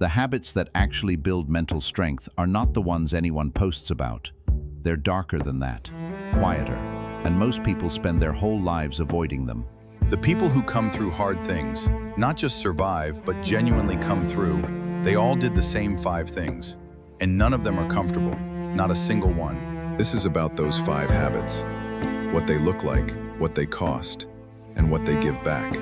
The habits that actually build mental strength are not the ones anyone posts about. They're darker than that, quieter, and most people spend their whole lives avoiding them. The people who come through hard things, not just survive, but genuinely come through, they all did the same 5 things. And none of them are comfortable, not a single one. This is about those 5 habits, what they look like, what they cost, and what they give back,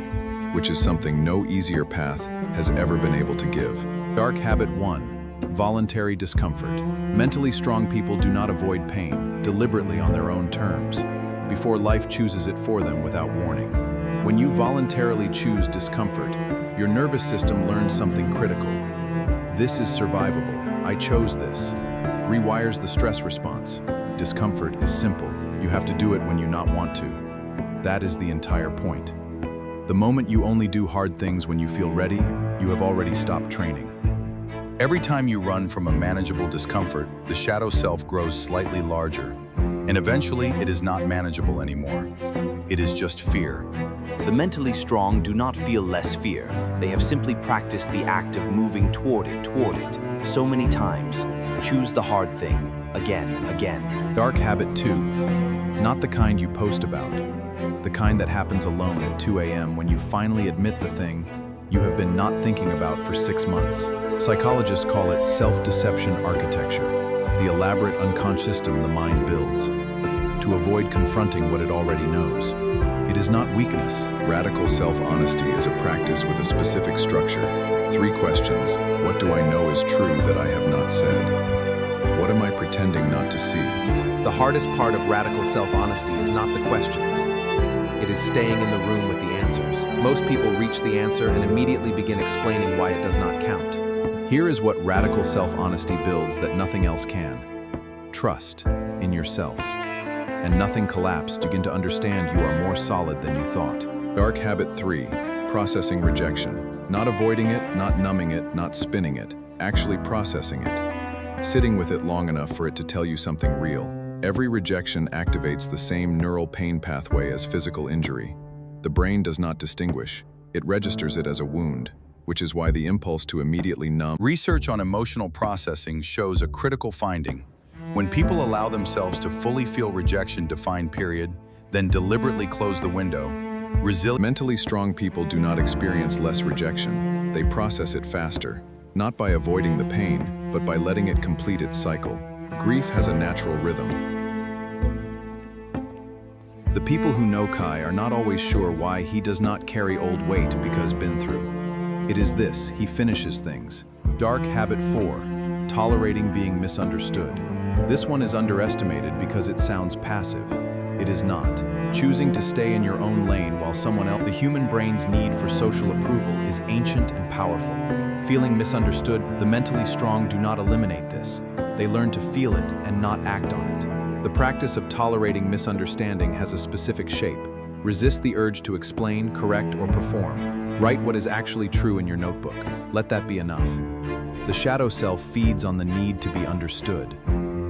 which is something no easier path has ever been able to give. Dark habit 1, voluntary discomfort. Mentally strong people do not avoid pain deliberately on their own terms, before life chooses it for them without warning. When you voluntarily choose discomfort, your nervous system learns something critical. This is survivable. I chose this. Rewires the stress response. Discomfort is simple. You have to do it when you not want to. That is the entire point. The moment you only do hard things when you feel ready, you have already stopped training. Every time you run from a manageable discomfort, the shadow self grows slightly larger, and eventually it is not manageable anymore. It is just fear. The mentally strong do not feel less fear. They have simply practiced the act of moving toward it, so many times. Choose the hard thing, again. Dark habit 2, not the kind you post about. The kind that happens alone at 2 a.m. when you finally admit the thing you have been not thinking about for 6 months. Psychologists call it self-deception architecture, the elaborate unconscious system the mind builds to avoid confronting what it already knows. It is not weakness. Radical self-honesty is a practice with a specific structure. 3 questions. What do I know is true that I have not said? What am I pretending not to see? The hardest part of radical self-honesty is not the questions. It is staying in the room with the answers. Most people reach the answer and immediately begin explaining why it does not count. Here is what radical self-honesty builds that nothing else can. Trust in yourself. And nothing collapsed, you begin to understand you are more solid than you thought. Dark habit 3, processing rejection. Not avoiding it, not numbing it, not spinning it, actually processing it. Sitting with it long enough for it to tell you something real. Every rejection activates the same neural pain pathway as physical injury. The brain does not distinguish. It registers it as a wound, which is why the impulse to immediately numb. Research on emotional processing shows a critical finding. When people allow themselves to fully feel rejection defined period, then deliberately close the window, Mentally strong people do not experience less rejection. They process it faster, not by avoiding the pain, but by letting it complete its cycle. Grief has a natural rhythm. The people who know Kai are not always sure why he does not carry old weight because been through. It is this, he finishes things. Dark habit 4, tolerating being misunderstood. This one is underestimated because it sounds passive. It is not. Choosing to stay in your own lane while someone else. The human brain's need for social approval is ancient and powerful. Feeling misunderstood, the mentally strong do not eliminate this. They learn to feel it and not act on it. The practice of tolerating misunderstanding has a specific shape. Resist the urge to explain, correct, or perform. Write what is actually true in your notebook. Let that be enough. The shadow self feeds on the need to be understood.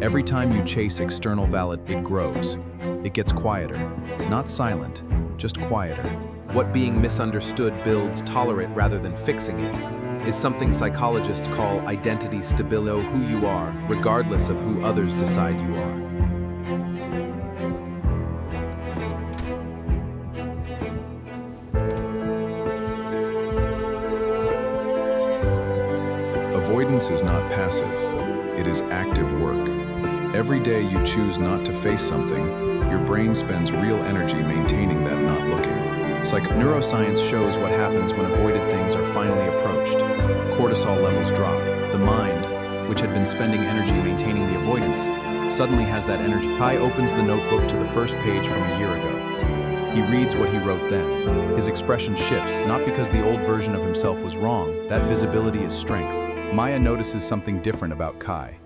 Every time you chase external validation, it grows. It gets quieter. Not silent, just quieter. What being misunderstood builds, tolerate rather than fixing it, is something psychologists call identity stability. Know who you are, regardless of who others decide you are. Avoidance is not passive. It is active work. Every day you choose not to face something, your brain spends real energy maintaining that not looking. Neuroscience shows what happens when avoided things are finally approached. Cortisol levels drop. The mind, which had been spending energy maintaining the avoidance, suddenly has that energy. Kai opens the notebook to the first page from a year ago. He reads what he wrote then. His expression shifts, not because the old version of himself was wrong. That visibility is strength. Maya notices something different about Kai.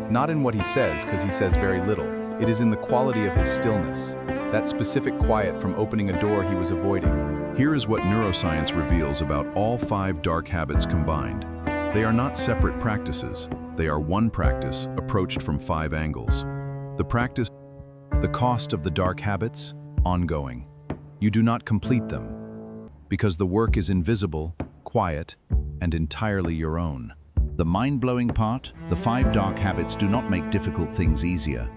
Not in what he says, because he says very little. It is in the quality of his stillness, that specific quiet from opening a door he was avoiding. Here is what neuroscience reveals about all 5 dark habits combined. They are not separate practices. They are one practice approached from 5 angles. The cost of the dark habits, ongoing. You do not complete them, because the work is invisible, quiet, and entirely your own. The mind-blowing part, the 5 dark habits do not make difficult things easier.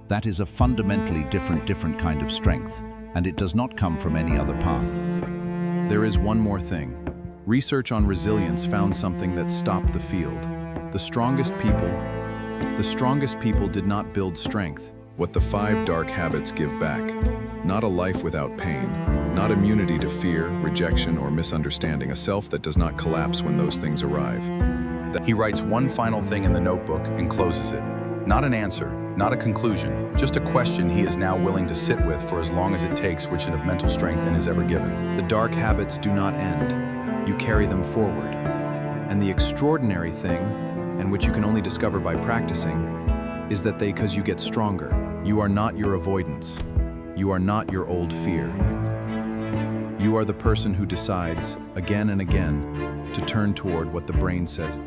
That is a fundamentally different kind of strength, and it does not come from any other path. There is one more thing. Research on resilience found something that stopped the field. The strongest people did not build strength, what the 5 dark habits give back. Not a life without pain, not immunity to fear, rejection, or misunderstanding, a self that does not collapse when those things arrive. He writes one final thing in the notebook and closes it. Not an answer, not a conclusion, just a question he is now willing to sit with for as long as it takes, which of mental strength is ever given. The dark habits do not end. You carry them forward. And the extraordinary thing, and which you can only discover by practicing, is that because you get stronger. You are not your avoidance. You are not your old fear. You are the person who decides, again and again, to turn toward what the brain says.